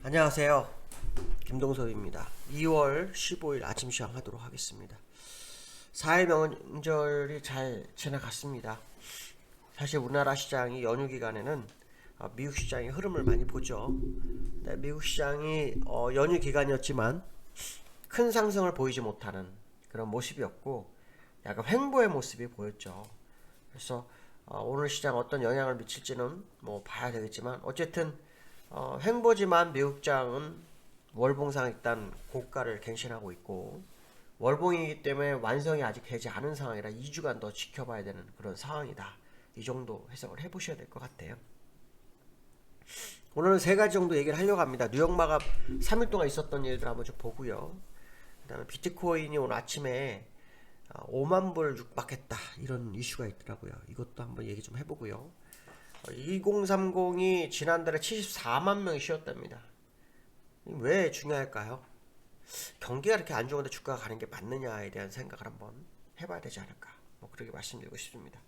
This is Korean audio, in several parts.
안녕하세요. 김동섭입니다. 2월 15일 아침 시황 하도록 하겠습니다. 4일 명절이 잘 지나갔습니다. 사실 우리나라 시장이 연휴 기간에는 미국 시장의 흐름을 많이 보죠. 네, 미국 시장이 연휴 기간이었지만 큰 상승을 보이지 못하는 그런 모습이었고 약간 횡보의 모습이 보였죠. 그래서 오늘 시장 어떤 영향을 미칠지는 뭐 봐야 되겠지만 어쨌든 횡보지만 미국장은 월봉상 일단 고가를 갱신하고 있고 월봉이기 때문에 완성이 아직 되지 않은 상황이라 2주간 더 지켜봐야 되는 그런 상황이다. 이 정도 해석을 해보셔야 될 것 같아요. 오늘은 세 가지 정도 얘기를 하려고 합니다. 뉴욕 마감 3일 동안 있었던 일들 한번 좀 보고요. 그 다음에 비트코인이 오늘 아침에 5만 불 육박했다 이런 이슈가 있더라고요. 이것도 한번 얘기 좀 해보고요. 2030이 지난달에 74만 명이 쉬었답니다. 왜 중요할까요? 경기가 이렇게 안 좋은데 주가가 가는 게 맞느냐에 대한 생각을 한번 해봐야 되지 않을까, 뭐 그렇게 말씀드리고 싶습니다.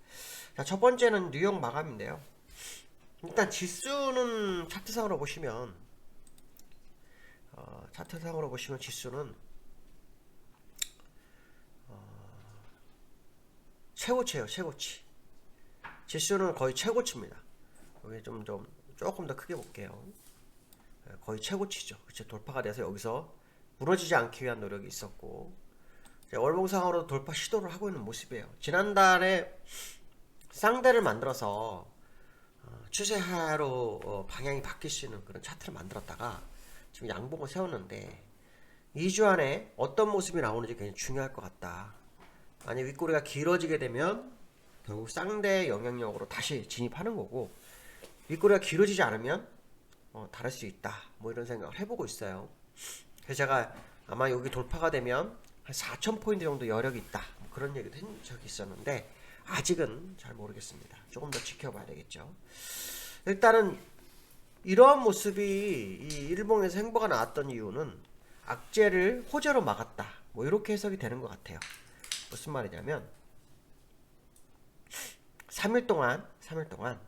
자, 첫 번째는 뉴욕 마감인데요. 일단 지수는 차트상으로 보시면 지수는 최고치예요. 최고치. 지수는 거의 최고치입니다. 여기 조금 더 크게 볼게요. 거의 최고치죠. 그쵸? 돌파가 돼서 여기서 무너지지 않기 위한 노력이 있었고 월봉상으로 돌파 시도를 하고 있는 모습이에요. 지난달에 쌍대를 만들어서 추세하로 방향이 바뀔 수 있는 그런 차트를 만들었다가 지금 양봉을 세웠는데 2주 안에 어떤 모습이 나오는지 굉장히 중요할 것 같다. 만약 윗꼬리가 길어지게 되면 결국 쌍대 영향력으로 다시 진입하는 거고 윗꼬리가 길어지지 않으면 다를 수 있다. 뭐 이런 생각을 해보고 있어요. 그래서 제가 아마 여기 돌파가 되면 한 4,000포인트 정도 여력이 있다. 뭐 그런 얘기도 한 적이 있었는데 아직은 잘 모르겠습니다. 조금 더 지켜봐야 되겠죠. 일단은 이러한 모습이 이 일본에서 행보가 나왔던 이유는 악재를 호재로 막았다. 뭐 이렇게 해석이 되는 것 같아요. 무슨 말이냐면 3일 동안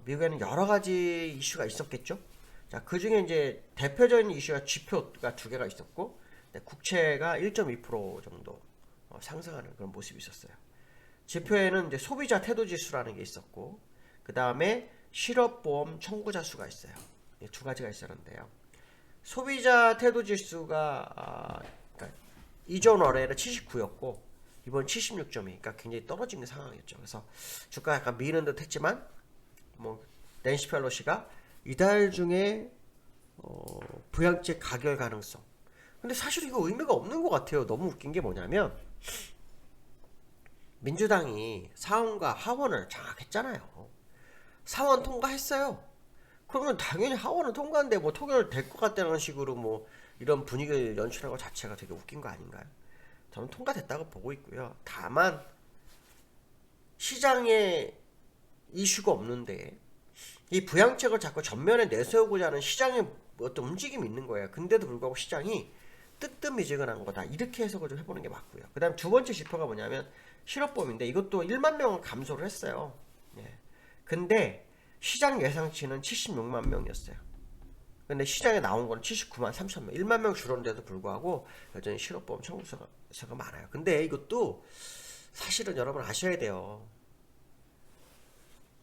미국에는 여러 가지 이슈가 있었겠죠. 자, 그 중에 이제 대표적인 이슈가 지표가 두 개가 있었고, 국채가 1.2% 정도 상승하는 그런 모습이 있었어요. 지표에는 이제 소비자 태도 지수라는 게 있었고, 그 다음에 실업보험 청구자 수가 있어요. 두 가지가 있었는데요. 소비자 태도 지수가 그러니까 이전 월에는 79였고, 이번 76.2, 그러니까 굉장히 떨어진 상황이었죠. 그래서 주가가 약간 미는 듯 했지만, 낸시 펠로시가 이달 중에 부양책 가결 가능성. 근데 사실 이거 의미가 없는 것 같아요. 너무 웃긴 게 뭐냐면 민주당이 상원과 하원을 장악했잖아요. 상원 통과했어요. 그러면 당연히 하원은 통과인데 뭐 통과될 것 같다는 식으로 뭐 이런 분위기를 연출한 것 자체가 되게 웃긴 거 아닌가요? 저는 통과됐다고 보고 있고요. 다만 시장에 이슈가 없는데 이 부양책을 자꾸 전면에 내세우고자 하는 시장의 어떤 움직임이 있는 거예요. 근데도 불구하고 시장이 뜨뜻미지근한 거다. 이렇게 해석을 좀 해보는 게 맞고요. 그 다음 두 번째 지표가 뭐냐면 실업보험인데 이것도 1만 명을 감소를 했어요. 예. 근데 시장 예상치는 76만 명이었어요. 근데 시장에 나온 건 79만 3천 명. 1만 명 줄었는데도 불구하고 여전히 실업보험 청구서가 많아요. 근데 이것도 사실은 여러분 아셔야 돼요.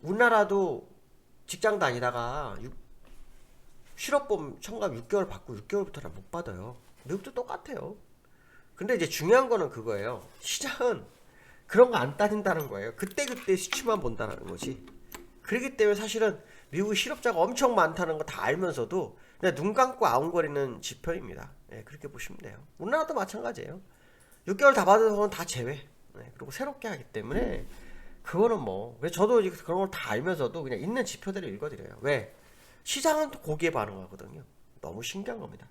우리나라도 직장 다니다가 실업보험 청구하면 6개월 받고 6개월부터는 못 받아요. 미국도 똑같아요. 근데 이제 중요한 거는 그거예요. 시장은 그런 거 안 따진다는 거예요. 그때그때 수치만 본다는 거지. 그렇기 때문에 사실은 미국 실업자가 엄청 많다는 거 다 알면서도 그냥 눈 감고 아웅거리는 지표입니다. 네, 그렇게 보시면 돼요. 우리나라도 마찬가지예요. 6개월 다 받은 건 다 제외. 네, 그리고 새롭게 하기 때문에 그거는 뭐 저도 그런 걸 다 알면서도 그냥 있는 지표대로 읽어드려요. 왜? 시장은 또 거기에 반응하거든요. 너무 신기한 겁니다.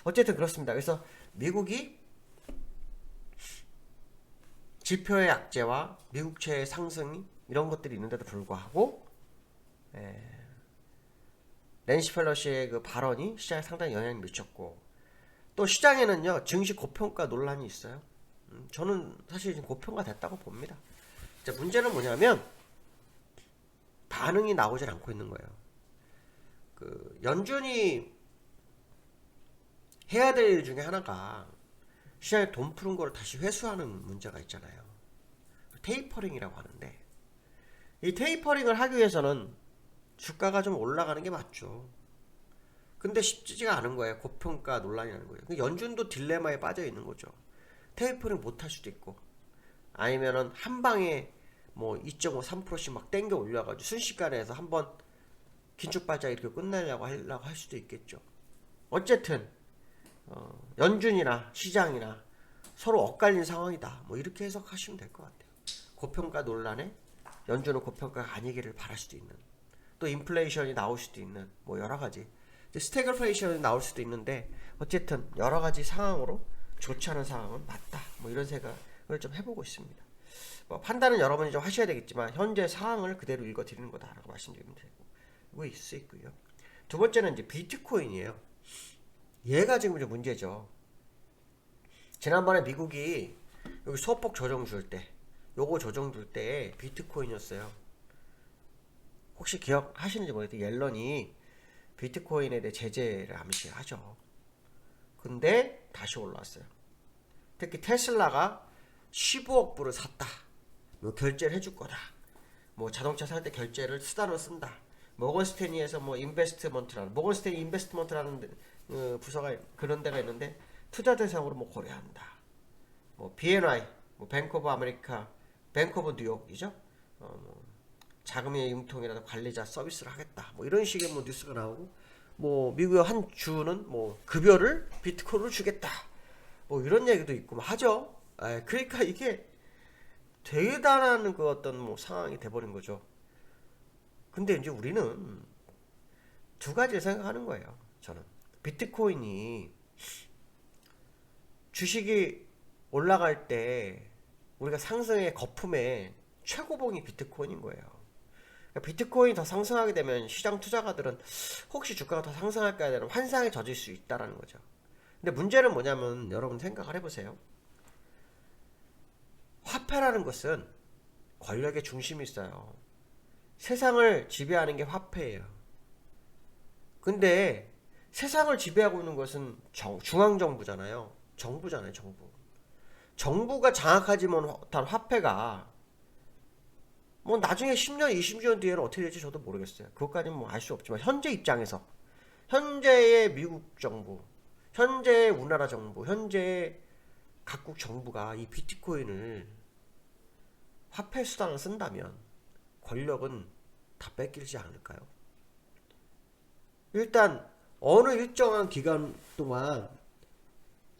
어쨌든 그렇습니다. 그래서 미국이 지표의 악재와 미국채의 상승 이런 것들이 있는데도 불구하고 낸시 펠로시의 그 발언이 시장에 상당히 영향을 미쳤고 또 시장에는요 증시 고평가 논란이 있어요. 저는 사실 지금 고평가 됐다고 봅니다. 이제 문제는 뭐냐면 반응이 나오질 않고 있는 거예요. 그 연준이 해야 될 일 중에 하나가 시장에 돈 푸는 걸 다시 회수하는 문제가 있잖아요. 테이퍼링이라고 하는데, 이 테이퍼링을 하기 위해서는 주가가 좀 올라가는 게 맞죠. 근데 쉽지가 않은 거예요. 고평가 논란이 나는 거예요. 연준도 딜레마에 빠져 있는 거죠. 테이퍼링 못 할 수도 있고, 아니면은 한 방에 뭐 2.5, 3%씩 막 땡겨 올려가지고 순식간에 해서 한번 긴축발작 이렇게 끝내려고 하려고 할 수도 있겠죠. 어쨌든 연준이나 시장이나 서로 엇갈린 상황이다. 뭐 이렇게 해석하시면 될 것 같아요. 고평가 논란에 연준은 고평가가 아니기를 바랄 수도 있는, 또 인플레이션이 나올 수도 있는, 뭐 여러 가지 스태그플레이션이 나올 수도 있는데, 어쨌든 여러 가지 상황으로 좋지 않은 상황은 맞다. 뭐 이런 생각을 좀 해보고 있습니다. 뭐 판단은 여러분이 좀 하셔야 되겠지만 현재 상황을 그대로 읽어드리는 거다라고 말씀드리면 되고 있을 수 있고요. 두 번째는 이제 비트코인이에요. 얘가 지금 좀 문제죠. 지난번에 미국이 여기 소폭 조정 줄 때, 요거 조정 줄 때 비트코인이었어요. 혹시 기억하시는지 모르겠는데 옐런이 비트코인에 대해 제재를 암시하죠. 근데 다시 올라왔어요. 특히 테슬라가 15억 불을 샀다. 뭐 결제를 해줄 거다. 뭐 자동차 살 때 결제를 수단으로 쓴다. 모건스탠리에서 뭐 인베스트먼트라는, 모건스탠리 인베스트먼트라는 부서가, 그런 데가 있는데 투자 대상으로 뭐 고려한다. 뭐 BNI, 뭐 뱅크 오브 아메리카, 뱅크 오브 뉴욕이죠. 뭐 자금의 융통이라도 관리자 서비스를 하겠다. 뭐 이런 식의 뭐 뉴스가 나오고, 뭐 미국의 한 주는 뭐 급여를 비트코인으로 주겠다. 뭐 이런 얘기도 있고 뭐 하죠. 그러니까 이게 대단한 그 어떤 뭐 상황이 돼버린 거죠. 근데 이제 우리는 두 가지를 생각하는 거예요. 저는 비트코인이 주식이 올라갈 때 우리가 상승의 거품의 최고봉이 비트코인인 거예요. 그러니까 비트코인이 더 상승하게 되면 시장 투자가들은 혹시 주가가 더 상승할까에 대한 환상에 젖을 수 있다라는 거죠. 근데 문제는 뭐냐면 여러분 생각을 해보세요. 화폐라는 것은 권력의 중심이 있어요. 세상을 지배하는 게 화폐예요. 근데 세상을 지배하고 있는 것은 중앙정부잖아요. 정부잖아요, 정부. 정부가 장악하지 못한 화폐가 뭐 나중에 10년, 20년 뒤에는 어떻게 될지 저도 모르겠어요. 그것까지는 뭐 알 수 없지만 현재 입장에서, 현재의 미국 정부, 현재의 우리나라 정부, 현재의 각국 정부가 이 비트코인을 화폐 수단을 쓴다면 권력은 다 뺏기지 않을까요? 일단 어느 일정한 기간 동안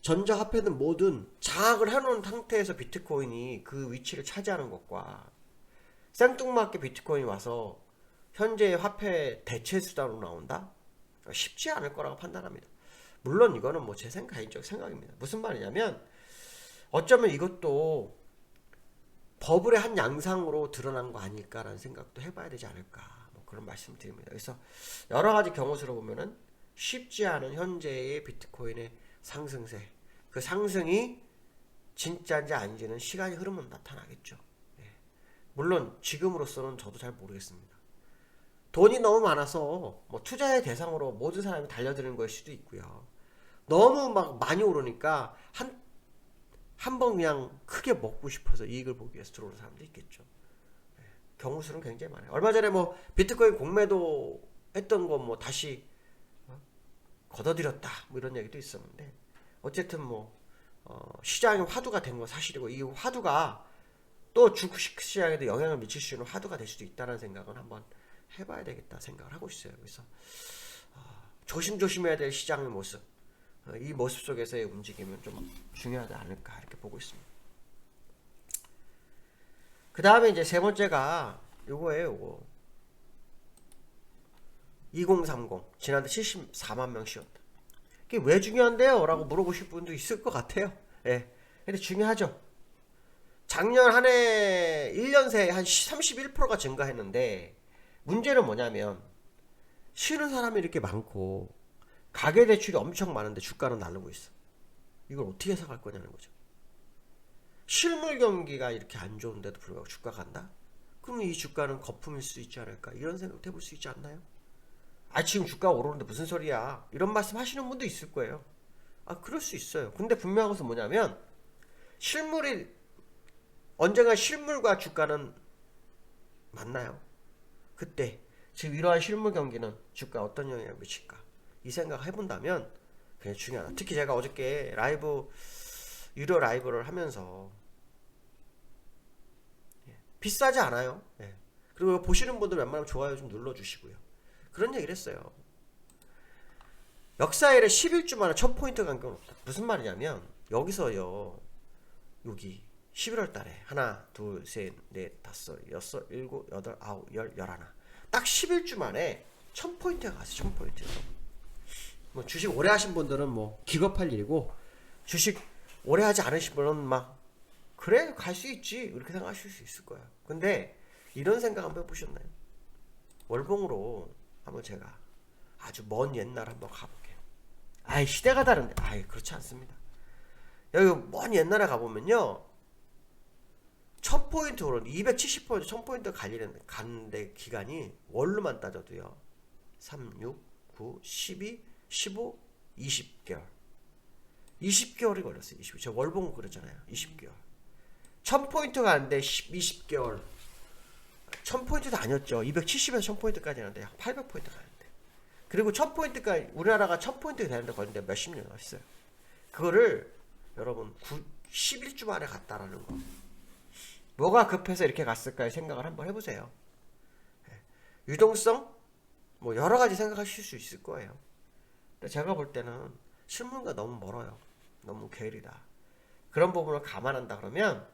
전자화폐든 뭐든 장악을 해놓은 상태에서 비트코인이 그 위치를 차지하는 것과 생뚱맞게 비트코인이 와서 현재의 화폐 대체 수단으로 나온다? 쉽지 않을 거라고 판단합니다. 물론 이거는 뭐 제 개인적 생각입니다. 무슨 말이냐면 어쩌면 이것도 버블의 한 양상으로 드러난 거 아닐까라는 생각도 해봐야 되지 않을까, 뭐 그런 말씀 드립니다. 그래서 여러 가지 경우수로 보면은 쉽지 않은 현재의 비트코인의 상승세, 그 상승이 진짜인지 아닌지는 시간이 흐르면 나타나겠죠. 물론 지금으로서는 저도 잘 모르겠습니다. 돈이 너무 많아서 뭐 투자의 대상으로 모든 사람이 달려드는 걸 수도 있고요. 너무 막 많이 오르니까 한 번 그냥 크게 먹고 싶어서 이익을 보기 위해서 들어오는 사람도 있겠죠. 경우수는 굉장히 많아요. 얼마 전에 뭐 비트코인 공매도 했던 거 뭐 다시 걷어들였다 뭐 이런 얘기도 있었는데, 어쨌든 뭐 시장이 화두가 된 건 사실이고, 이 화두가 또 주식 시장에도 영향을 미칠 수 있는 화두가 될 수도 있다는 생각은 한번 해봐야 되겠다 생각을 하고 있어요. 그래서 조심조심해야 될 시장의 모습, 이 모습 속에서의 움직임은 좀 중요하지 않을까 이렇게 보고 있습니다. 그 다음에 이제 세 번째가 요거예요. 요거 2030 지난해 74만 명 쉬었다. 이게 왜 중요한데요? 라고 물어보실 분도 있을 것 같아요. 예. 근데 중요하죠. 작년 한 해 1년 새에 한 31%가 증가했는데, 문제는 뭐냐면 쉬는 사람이 이렇게 많고 가계대출이 엄청 많은데 주가는 나르고 있어. 이걸 어떻게 해석할 거냐는 거죠. 실물 경기가 이렇게 안 좋은데도 불구하고 주가가 간다? 그럼 이 주가는 거품일 수 있지 않을까, 이런 생각도 해볼 수 있지 않나요? 지금 주가가 오르는데 무슨 소리야, 이런 말씀 하시는 분도 있을 거예요. 그럴 수 있어요. 근데 분명한 것은 뭐냐면 실물이 언젠가 실물과 주가는 만나요. 그때 지금 이러한 실물 경기는 주가에 어떤 영향을 미칠까 이 생각을 해본다면 그게 중요하다. 특히 제가 어저께 유료 라이브를 하면서 비싸지 않아요. 그리고 보시는 분들 웬만하면 좋아요 좀 눌러주시고요. 그런 얘기를 했어요. 역사 이래 11주 만에 1000포인트 간격은 없다. 무슨 말이냐면 여기서요, 여기 11월 달에 하나 둘 셋 넷 다섯 여섯 일곱 여덟 아홉 열 열하나 딱 11주 만에 1000포인트가 갔어요. 1000포인트. 뭐 주식 오래 하신 분들은 뭐 기겁할 일이고, 주식 오래 하지 않으신 분은 막 그래 갈 수 있지 이렇게 생각하실 수 있을 거야. 근데 이런 생각 한번 해보셨나요? 월봉으로 한번 제가 아주 먼 옛날 한번 가볼게요. 시대가 다른데 그렇지 않습니다. 여기 먼 옛날에 가보면요, 1000포인트, 270포인트, 1000포인트 가는데 기간이 월로만 따져도요, 3, 6, 9, 12, 15, 20개월. 20개월이 걸렸어요. 20. 제가 월봉 그랬잖아요. 20개월. 1000포인트 가는데 20개월. 1000포인트도 아니었죠. 270에서 1000포인트까지 가는데 800포인트 가는데. 그리고 1000포인트까지, 우리나라가 1000포인트 되는데 걸리는데 몇십 년 왔어요. 그거를 여러분 11주 만에 갔다라는 거. 뭐가 급해서 이렇게 갔을까 생각을 한번 해보세요. 유동성? 뭐 여러 가지 생각하실 수 있을 거예요. 근데 제가 볼 때는 실물과 너무 멀어요. 너무 괴리다. 그런 부분을 감안한다 그러면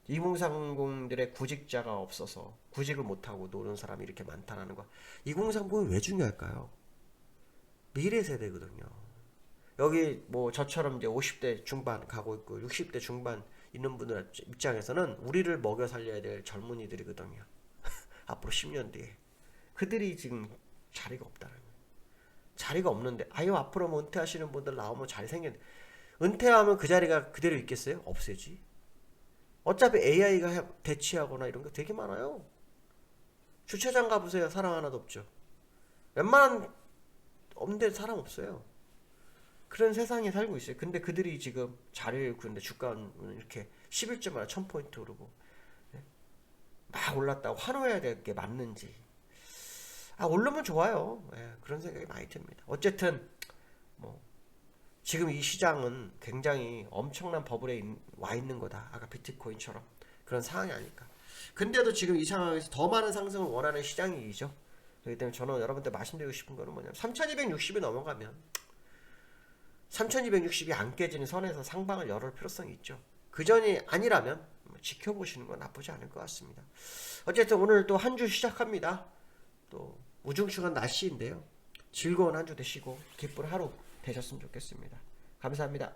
2030들의 구직자가 없어서 구직을 못하고 노는 사람이 이렇게 많다는 거. 2030이 왜 중요할까요? 미래 세대거든요. 여기 뭐 저처럼 이제 50대 중반 가고 있고 60대 중반 있는 분들 입장에서는 우리를 먹여 살려야 될 젊은이들이거든요. 앞으로 10년 뒤에. 그들이 지금 자리가 없다는 거예요. 자리가 없는데 앞으로 뭐 은퇴하시는 분들 나오면 잘생겼는데, 은퇴하면 그 자리가 그대로 있겠어요? 없애지. 어차피 AI가 대치하거나 이런 거 되게 많아요. 주차장 가보세요. 사람 하나도 없죠. 웬만한 없는데 사람 없어요. 그런 세상에 살고 있어요. 근데 그들이 지금 자리를 구는데 주가는 이렇게 11주 만에 1000포인트 오르고 막 올랐다고 환호해야 될 게 맞는지. 오르면 좋아요. 그런 생각이 많이 듭니다. 어쨌든 뭐 지금 이 시장은 굉장히 엄청난 버블에 와 있는 거다. 아까 비트코인처럼 그런 상황이 아닐까. 근데도 지금 이 상황에서 더 많은 상승을 원하는 시장이죠. 그렇기 때문에 저는 여러분들 말씀드리고 싶은 거는 뭐냐면 3260이 넘어가면 3260이 안 깨지는 선에서 상방을 열을 필요성이 있죠. 그 전이 아니라면 지켜보시는 건 나쁘지 않을 것 같습니다. 어쨌든 오늘 또 한 주 시작합니다. 또 우중충한 날씨인데요. 즐거운 한 주 되시고 기쁜 하루 되셨으면 좋겠습니다. 감사합니다.